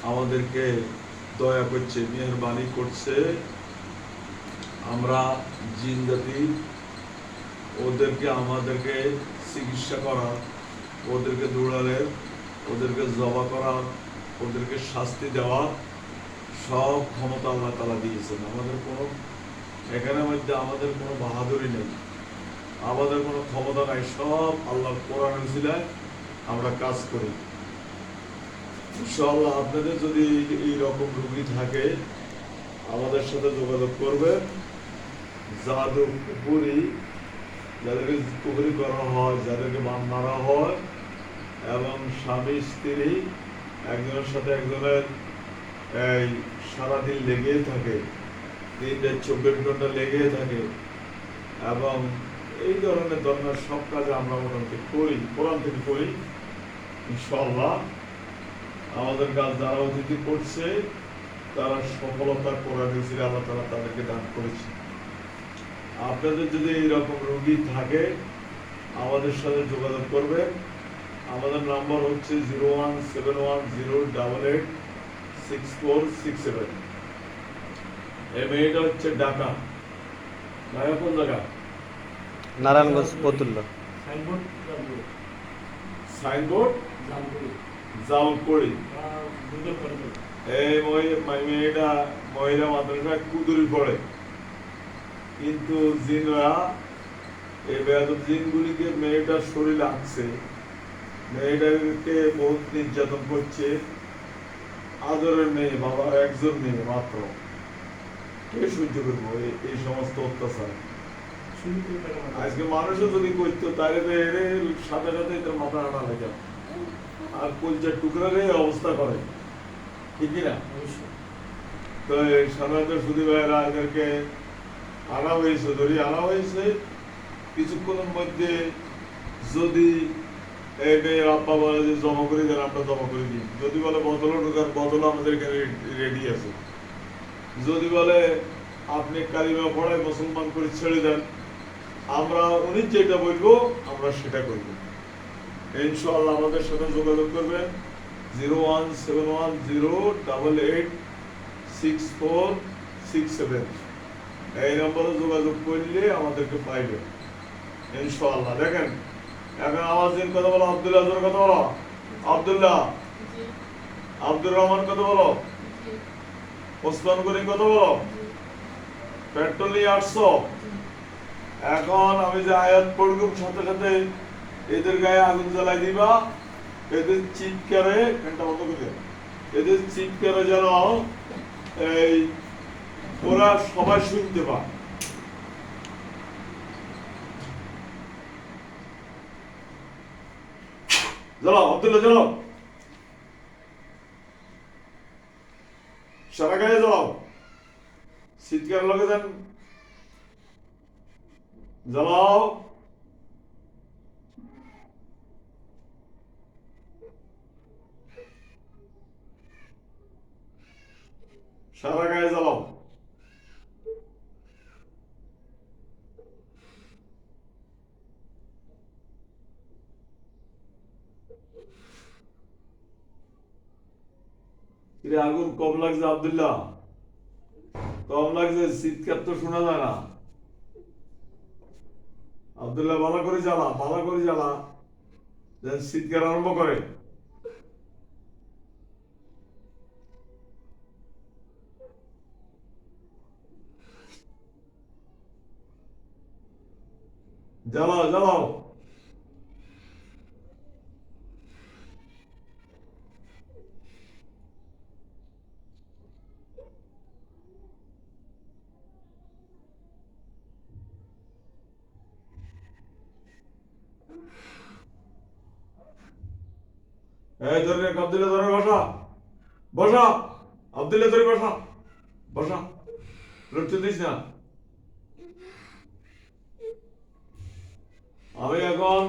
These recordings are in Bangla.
আমাদেরকে দয়া করছে, মেহরবানি করছে। আমরা জিন জাতি, ওদেরকে আমাদেরকে চিকিৎসা করা, ওদেরকে দৌড়ালে, ওদেরকে জবা করা, ওদেরকে শাস্তি দেওয়া, সব ক্ষমতা আল্লাহ তাআলা দিয়েছেন। আমাদের কোনো এখানের মধ্যে আমাদের কোনো বাহাদুরি নেই, আমাদের কোনো ক্ষমতা নাই। সব আল্লাহর কোরআনের উসিলায় আমরা কাজ করি। ইনশাআল্লাহ আপনাদের যদি এই রকম রোগী থাকে আমাদের সাথে যোগাযোগ করবে। জাদু কুপুরি, যাদেরকে কুপুরি করা হয়, যাদেরকে বান মারা হয়, এবং স্বামী স্ত্রী একজনের সাথে একজনের এই সারাদিন লেগেই থাকে, 3-24 ঘন্টা লেগেই থাকে, এবং এই ধরনের সব কাজে আমরা মোটামুটি করি, কোরআন থেকে করি। ইনশাআল্লাহ আমাদের কাজ যারা অতিথি করছে তারা সফলতা করে দিয়েছে, আল্লাহ তাআলা তাদেরকে দান করেছে। আপনাদের যদি এইরকম রোগী থাকে আমাদের সাথে যোগাযোগ করবে। আমাদের নাম্বার হচ্ছে 01710886467। এই মেয়েটা হচ্ছে ঢাকা। ঢাকা কোন জায়গা? নারায়ণগঞ্জ ফতুল্লা। সাইনবোর্ড জালকুড়ি। এই মেয়েটা মহিলা মাদ্রাসা কুদুরি পড়ে, কিন্তু জিনরা এই বেয়াদব জিনগুলিকে মেয়েটার শরীরে আঁকছে, মেয়েটাকে বহুত নির্যাতন করছে। আদরের মেয়ে, বাবার একজন মেয়ে মাত্র, কে সহ্য করবো এই সমস্ত অত্যাচার? আজকে মানুষও যদি করতো তাহলে তো এর সাথে সাথে এটার মাথা আনা হয়ে যাবে, আর কলচার টুকরার অবস্থা করে, ঠিক কিনা? তো সাধারণত সুদী ভাইয়েরা এদেরকে আনা হয়েছে, ধরি আনা হয়েছে। কিছুক্ষণের মধ্যে যদি এই মেয়ের আব্বা বলে যে জমা করে দেন, আমরা জমা করে দিই। যদি বলে বোতলও ঢোকার, বোতল আমাদের এখানে রেডি আছে। যদি বলে আপনি কালিমা পড়ায় মুসলমান করে ছেড়ে দেন, আমরা উনি যেটা বলবো আমরা সেটা করব। ইনশাআল্লাহ আমাদের সাথে যোগাযোগ করবেন। 01710886467 এই নম্বরে যোগাযোগ করলে আমাদেরকে পাইবেন ইনশাআল্লাহ। দেখেন এখন আওয়াজ দিন, কথা বলো। আব্দুল্লাহ জোর কথা বলো। আব্দুল্লাহ, আব্দুর রহমান কথা বলো। ওসমান করিম কথা বলো। পেট্রোল নিয়ে আসছো। এখন আমি যে আয়াত পড়ব সাথে সাথে এদের গায়ে আগুন জ্বালাই দিবা। এদের চিৎকারে, ফ্যানটা বন্ধ করে, এদের চিৎকারে যেন এই ওরা সবাই শুনতে পায়। জ্বালাও আব্দুল্লাহ, জ্বালাও, সারা গায়ে জ্বালাও, চিৎকার লগে দেন, জ্বালাও। সারা গায়ে জ্বালাও। আগুন কম লাগছে আব্দুল্লাহ? কম লাগছে? চিৎকার তো শোনা যায় না। আব্দুল্লাহ ভালো করে জ্বালা, ভালো করে জ্বালা, চিৎকার আরম্ভ করে। জ্বালাও, জ্বালাও। এই ধরে আব্দুল্লাহ, ধরে বসা, বসা। আব্দুল্লাহ ধরে বসা, বসা, লড়তে দিস না। আমি এখন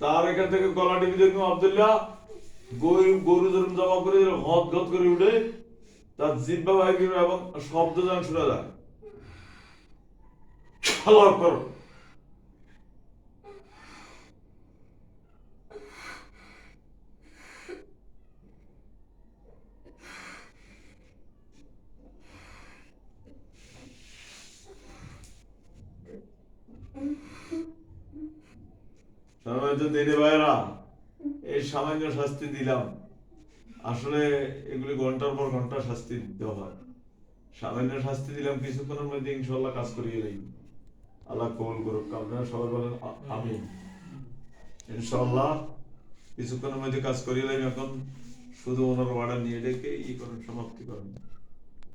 তার এখান থেকে গলা টিপি দেখুন। আব্দুল্লাহ গরু গরু ধরুন জমা করে হদ গদ করে উঠে তার জিব্বা বাইর এবং শব্দ যেন শোনা যায়। খালাপ করো। সম্মানিত দিনী ভাইয়েরা, এই সামান্য শাস্তি দিলাম, আসলে এগুলি ঘন্টার পর ঘন্টা শাস্তি দিতে হয়। সামান্য শাস্তি দিলাম, কিছুক্ষণের মধ্যে ইনশাল্লাহ কাজ করিয়ে নেই। আল্লাহ কবুল করুক। আপনারা সবাই বলেন আমিন। ইনশাল্লাহ কিছুক্ষণের মধ্যে কাজ করিয়ে নেই। এখন শুধু ওনার অর্ডার নিয়ে ডেকে ই করেন, সমাপ্তি করেন।